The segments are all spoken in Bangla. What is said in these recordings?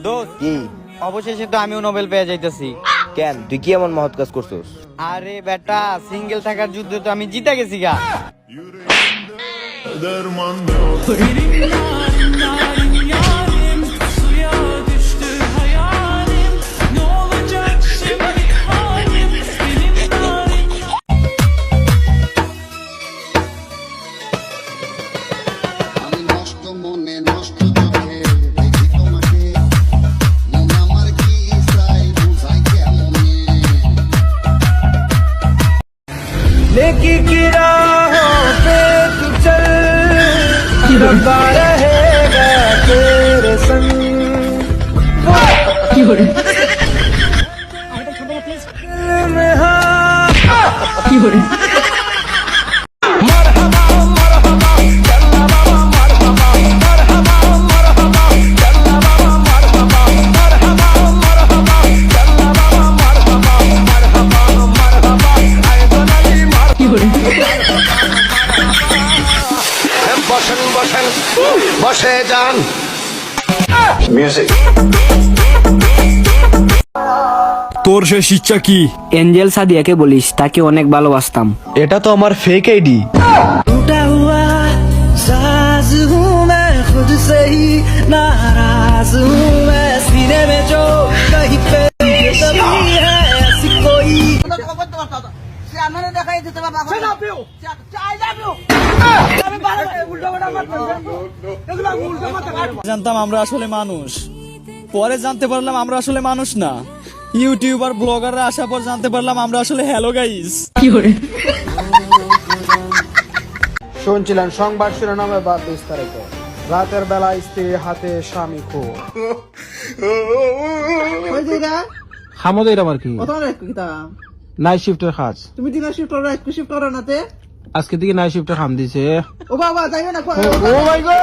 দোস্ত কি অবশেষে তো আমিও নোবেল পেয়ে যাইতেছি। কেন তুই কি এমন মহৎ কাজ করছিস? আরে বেটা, সিঙ্গেল থাকার যুদ্ধে তো আমি জিতে গেছি গা। আমি নষ্ট মনে নষ্ট চোখে দেখি তোমাকে, মন আমার কি চাই বুঝাই কেমনে। नेकी की राहों पे तू चल, रब्बा रहेगा तेरे संग। में हाँ বসেন বসেন বসে যান। তোর শেষ ইচ্ছা কি? এঞ্জেল সাদিয়াকে বলিস, তাকে অনেক ভালোবাসতাম। এটা তো আমার ফেক আইডি। टूटा हुआ साज हूँ मैं, खुद से ही नाराज हूँ मैं, सीने में जो कहीं पे कभी है ऐसी कोई। জানতাম আমরা আসলে মানুষ, পরে জানতে পারলাম আমরা আসলে মানুষ না। ইউটিউবার ব্লগাররা আসার পর জানতে পারলাম আমরা আসলে হ্যালো গাইস। শুনছিলেন সংবাদ শিরোনামে বা বিস্তারিত। রাতের বেলা স্ত্রীর হাতে স্বামী খুন। হামদের আমার কি নাইট শিফটের কাজ। তুমি দিনের শিফট করো, রাত শিফট করো নাতে। আজকে থেকে নাইট শিফটের কাম দিছে। ও বাবা যাইবে না। ও মাই গড।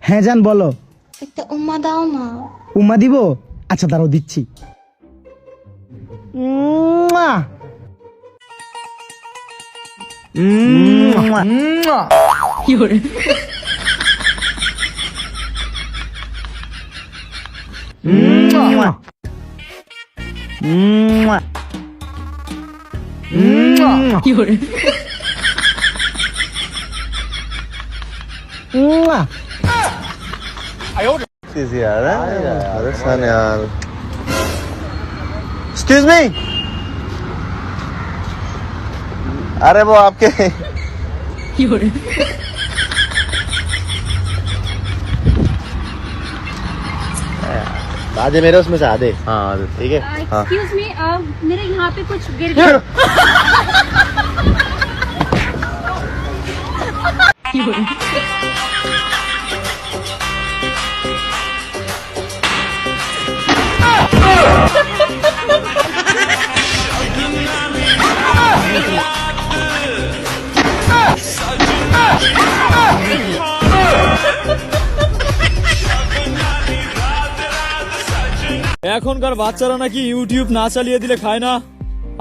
হ্যাঁ জান বলো। একটা উম্মা দাও না। উম্মা দিব? আচ্ছা দাঁড়াও দিচ্ছি। মুয়া। মুয়া। মুয়া। মুয়া। মুয়া। एक्सक्यूज मी, अरे वो आपके आधे मेरे उसमें से आधे। हाँ आधे ठीक है। एक्सक्यूज मी, मेरे यहाँ पे कुछ गिर गया। এখনকার বাচ্চারা নাকি ইউটিউব না চালিয়ে দিলে খায় না,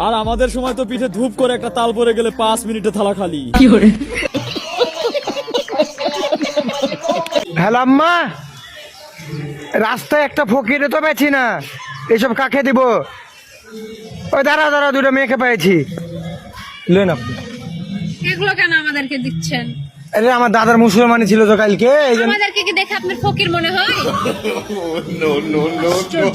আর আমাদের সময় তো পিঠে ধূপ করে একটা তাল পরে গেলে 5 মিনিটে থালা খালি। হ্যালো আম্মা, রাস্তায় একটা ফকিরে তো পেয়েছি না, এসব কাকে দিব? ওই দাঁড়া দাঁড়া, দুটো মেয়েকে পেয়েছি, লেন আপনি। এগুলো কেন আমাদেরকে দিচ্ছেন? আরে আমার দাদার মুসলমানি ছিল তো কালকে, এই জন্য। আমাদেরকে কি দেখে আপনার ফকির মনে হয়? No no no no.